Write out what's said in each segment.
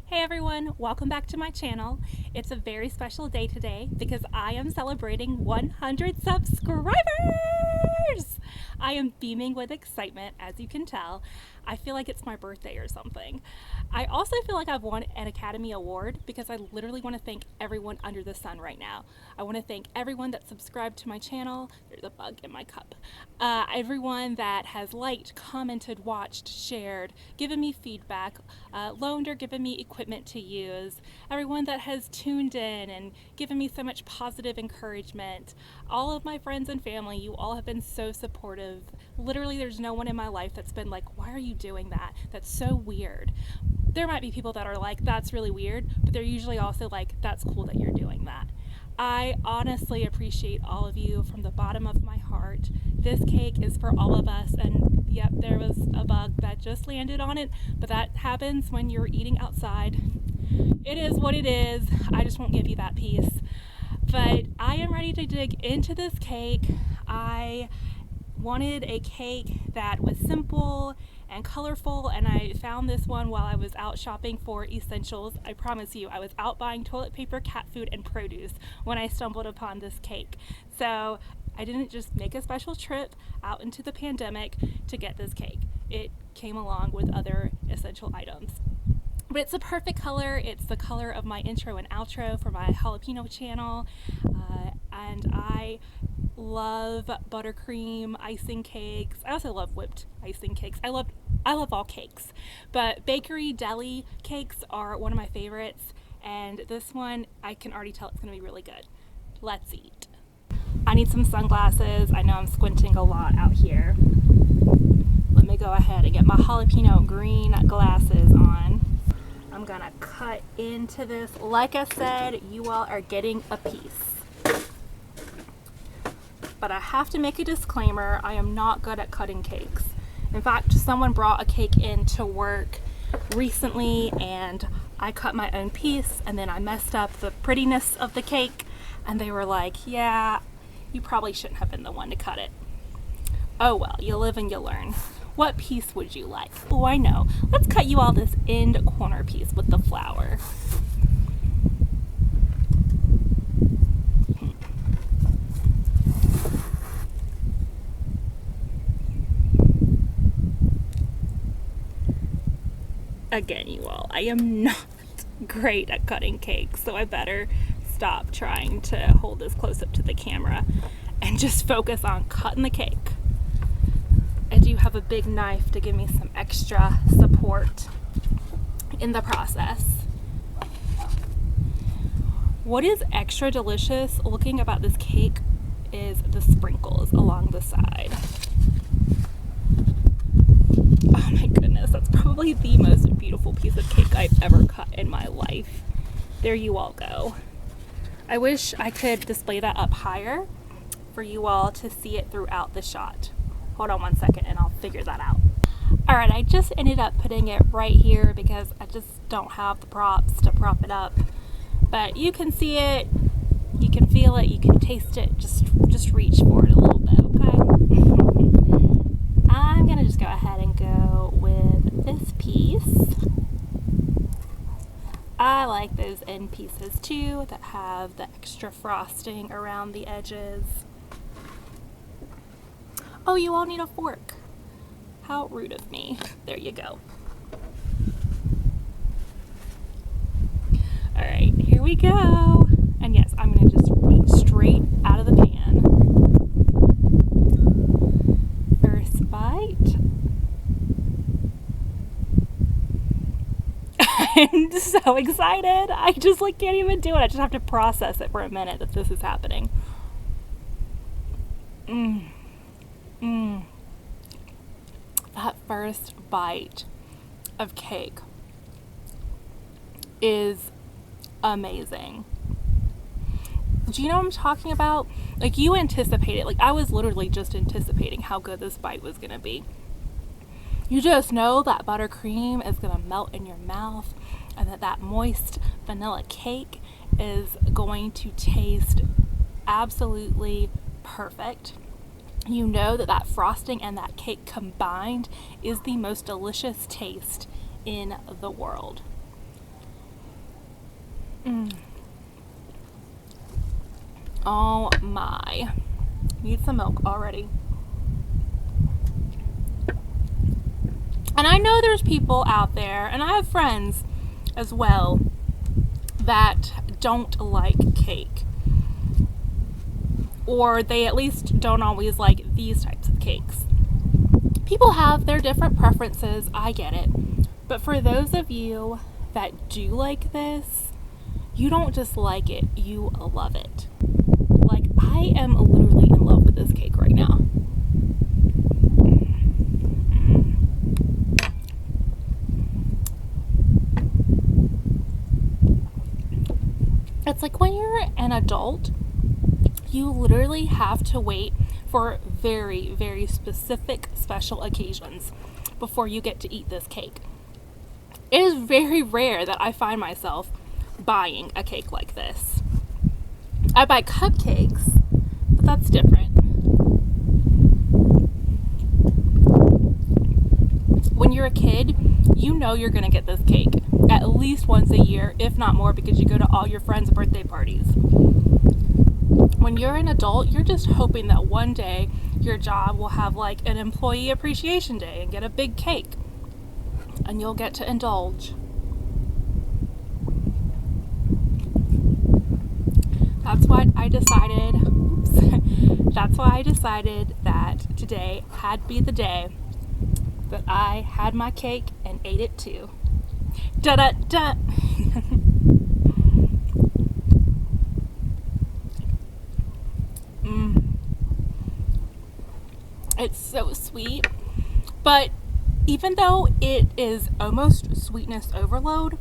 Hey everyone, welcome back to my channel. It's a very special day today because I am celebrating 100 subscribers! I am beaming with excitement, as you can tell. I feel like it's my birthday or something. I also feel like I've won an Academy Award because I literally want to thank everyone under the sun right now. I want to thank everyone that subscribed to my channel. There's a bug in my cup. Everyone that has liked, commented, watched, shared, given me feedback, loaned or given me equipment to use, everyone that has tuned in and given me so much positive encouragement, all of my friends and family, you all have been so supportive. Literally, there's no one in my life that's been like, why are you doing that? That's so weird. There might be people that are like, that's really weird, but they're usually also like, that's cool that you're doing that. I honestly appreciate all of you from the bottom of my heart. This cake is for all of us, and yep, there was a bug that just landed on it, but that happens when you're eating outside. It is what it is. I just won't give you that piece. But I am ready to dig into this cake. I wanted a cake that was simple and colorful, and I found this one while I was out shopping for essentials. I promise you, I was out buying toilet paper, cat food, and produce when I stumbled upon this cake. So I didn't just make a special trip out into the pandemic to get this cake. It came along with other essential items. But it's a perfect color. It's the color of my intro and outro for my jalapeno channel. And I love buttercream icing cakes. I also love whipped icing cakes. I love all cakes, but bakery deli cakes are one of my favorites, and this one I can already tell it's gonna be really good. Let's eat. I need some sunglasses. I know I'm squinting a lot out here. Let me go ahead and get my jalapeno green glasses on. I'm gonna cut into this. Like I said, you all are getting a piece. But I have to make a disclaimer, I am not good at cutting cakes. In fact, someone brought a cake in to work recently and I cut my own piece and then I messed up the prettiness of the cake and they were like, yeah, you probably shouldn't have been the one to cut it. Oh well, you live and you learn. What piece would you like? Oh, I know. Let's cut you all this end corner piece with the flower. Again, you all, I am not great at cutting cakes, so I better stop trying to hold this close up to the camera and just focus on cutting the cake. I do have a big knife to give me some extra support in the process. What is extra delicious looking about this cake is the sprinkles along the side. Oh my goodness, that's probably the most beautiful piece of cake I've ever cut in my life. There you all go. I wish I could display that up higher for you all to see it throughout the shot. Hold on one second and I'll figure that out. Alright, I just ended up putting it right here because I just don't have the props to prop it up. But you can see it, you can feel it, you can taste it, just reach for it a little bit, okay? I'm gonna just go ahead and go with this piece. I like those end pieces too that have the extra frosting around the edges. Oh, you all need a fork. How rude of me. There you go. Alright, here we go. And yes, I'm going to just eat straight out of the pan. First bite. I'm so excited. I just can't even do it. I just have to process it for a minute that this is happening. That first bite of cake is amazing. Do you know what I'm talking about? Like, you anticipate it. Like, I was literally just anticipating how good this bite was gonna be. You just know that buttercream is gonna melt in your mouth and that moist vanilla cake is going to taste absolutely perfect. You know that frosting and that cake combined is the most delicious taste in the world. Oh my. Need some milk already. And I know there's people out there, and I have friends as well, that don't like cake. Or they at least don't always like these types of cakes. People have their different preferences, I get it. But for those of you that do like this, you don't just like it, you love it. Like, I am literally in love with this cake right now. It's like when you're an adult, you literally have to wait for very, very specific special occasions before you get to eat this cake. It is very rare that I find myself buying a cake like this. I buy cupcakes, but that's different. When you're a kid, you know you're gonna get this cake at least once a year, if not more, because you go to all your friends' birthday parties. When you're an adult, you're just hoping that one day your job will have like an employee appreciation day and get a big cake, and you'll get to indulge. That's why I decided that today had to be the day that I had my cake and ate it too. Da da da. It's so sweet, but even though it is almost sweetness overload,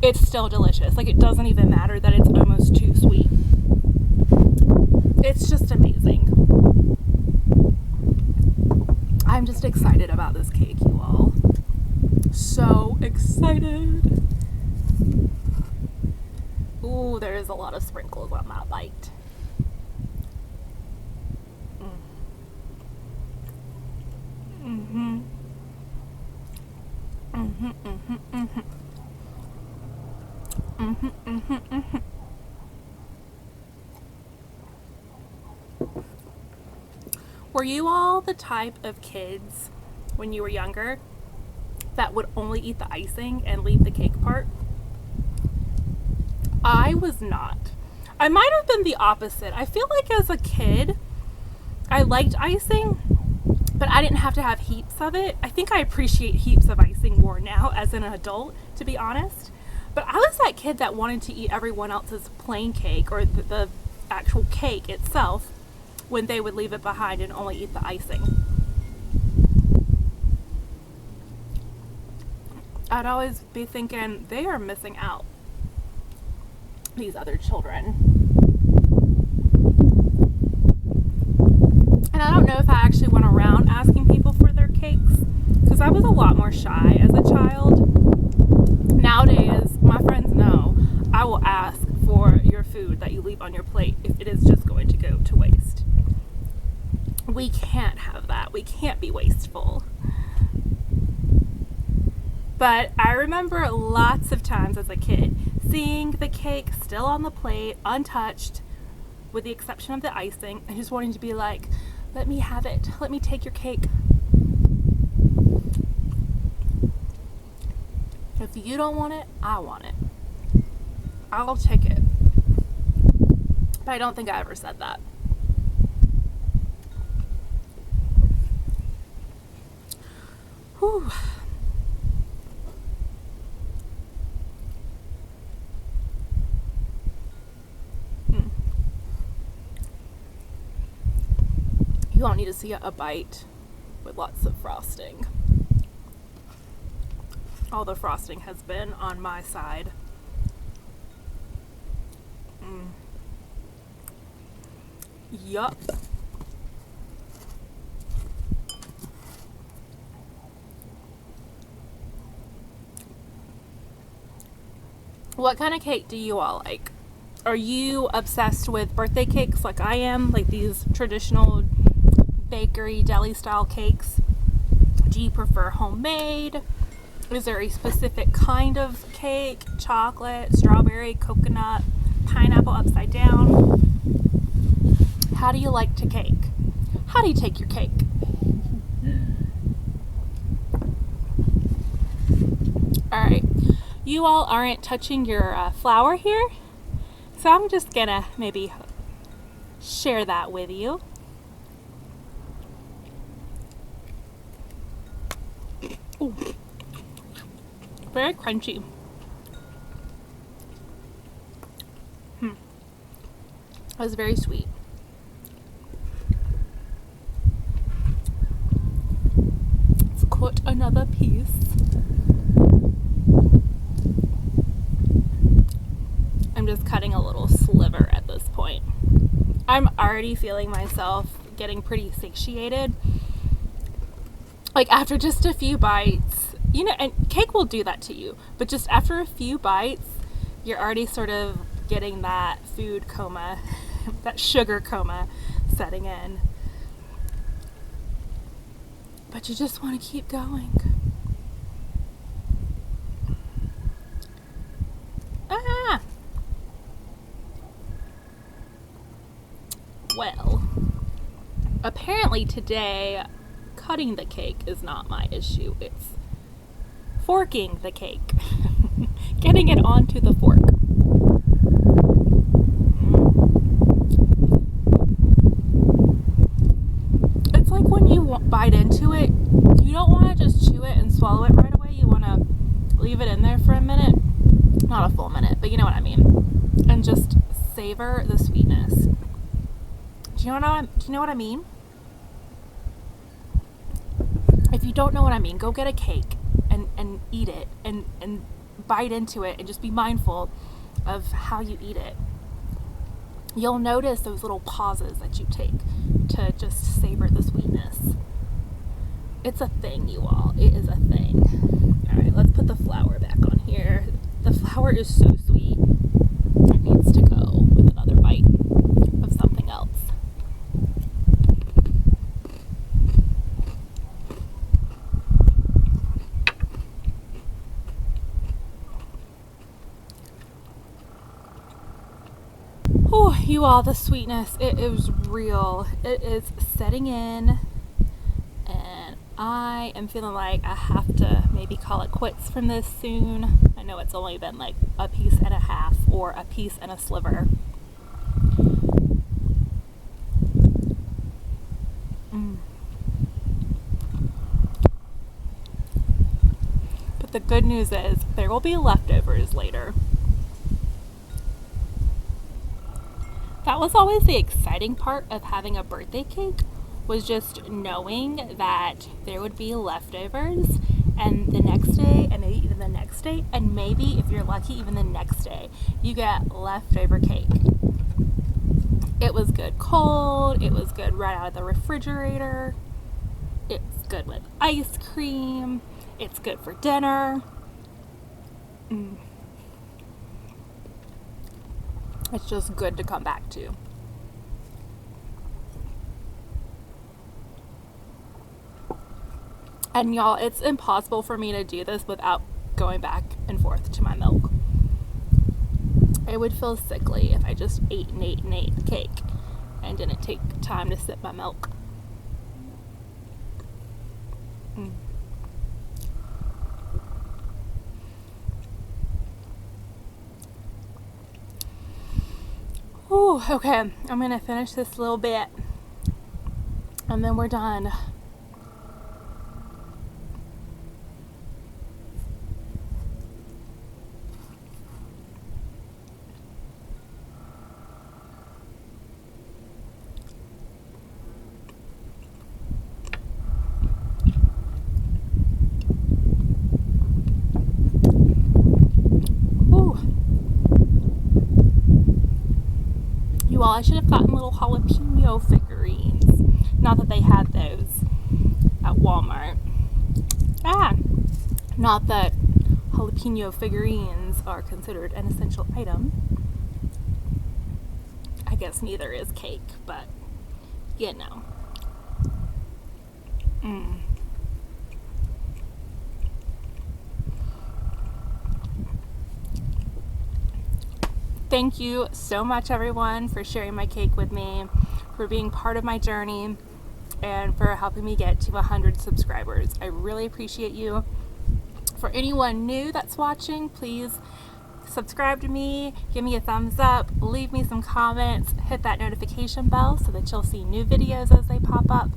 it's still delicious. Like, it doesn't even matter that it's almost too sweet. It's just amazing. I'm just excited about this cake, you all. So excited. Ooh, there is a lot of sprinkles on that bite. Were you all the type of kids when you were younger that would only eat the icing and leave the cake part? I was not. I might have been the opposite. I feel like as a kid, I liked icing, but I didn't have to have heaps of it. I think I appreciate heaps of icing more now as an adult, to be honest. But I was that kid that wanted to eat everyone else's plain cake, or the actual cake itself, when they would leave it behind and only eat the icing. I'd always be thinking, they are missing out, these other children. And I don't know if I actually went around asking people for their cakes, because I was a lot more shy as a child. Nowadays, my friends know I will ask for your food that you leave on your plate if it is just going to go to waste. We can't have that. We can't be wasteful. But I remember lots of times as a kid seeing the cake still on the plate, untouched, with the exception of the icing, and just wanting to be like, let me have it. Let me take your cake. If you don't want it, I want it. I'll take it. But I don't think I ever said that. Whew. You all need to see a bite with lots of frosting. All the frosting has been on my side. Yup. What kind of cake do you all like? Are you obsessed with birthday cakes like I am? Like these traditional bakery, deli style cakes? Do you prefer homemade? Is there a specific kind of cake? Chocolate, strawberry, coconut, pineapple upside down? How do you like to cake? How do you take your cake? Alright, you all aren't touching your flour here, so I'm just gonna maybe share that with you. Ooh. Very crunchy. That was very sweet. Let's cut another piece. I'm just cutting a little sliver at this point. I'm already feeling myself getting pretty satiated. Like after just a few bites, you know, and cake will do that to you, but just after a few bites, you're already sort of getting that food coma, that sugar coma setting in. But you just want to keep going. Well, apparently today, cutting the cake is not my issue. It's forking the cake. Getting it onto the fork. It's like when you bite into it, you don't want to just chew it and swallow it right away. You want to leave it in there for a minute. Not a full minute, but you know what I mean. And just savor the sweetness. Do you know what I mean? If you don't know what I mean, go get a cake and eat it and bite into it and just be mindful of how you eat it. You'll notice those little pauses that you take to just savor the sweetness. It's a thing, you all. It is a thing. All right, let's put the flour back on here. The flour is so sweet. It needs to go with another bite of something else. Oh, you all, the sweetness, it is real. It is setting in, and I am feeling like I have to maybe call it quits from this soon. I know it's only been like a piece and a half or a piece and a sliver. But the good news is there will be leftovers later. That was always the exciting part of having a birthday cake, was just knowing that there would be leftovers, and the next day, and maybe even the next day, and maybe if you're lucky even the next day, you get leftover cake. It was good cold, it was good right out of the refrigerator, it's good with ice cream, it's good for dinner. It's just good to come back to. And y'all, it's impossible for me to do this without going back and forth to my milk. It would feel sickly if I just ate and ate and ate cake and didn't take time to sip my milk. Ooh, okay, I'm gonna finish this little bit and then we're done. Well, I should have gotten little jalapeno figurines. Not that they had those at Walmart. Not that jalapeno figurines are considered an essential item. I guess neither is cake, but you know. Thank you so much, everyone, for sharing my cake with me, for being part of my journey, and for helping me get to 100 subscribers. I really appreciate you. For anyone new that's watching, please subscribe to me, give me a thumbs up, leave me some comments, hit that notification bell so that you'll see new videos as they pop up.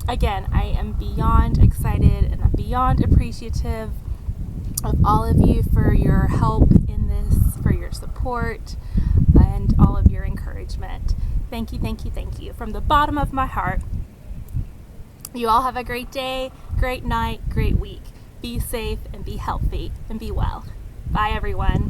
Again, I am beyond excited and I'm beyond appreciative of all of you for your help in this, for your support, and all of your encouragement. Thank you, thank you, thank you. From the bottom of my heart, you all have a great day, great night, great week. Be safe and be healthy and be well. Bye, everyone.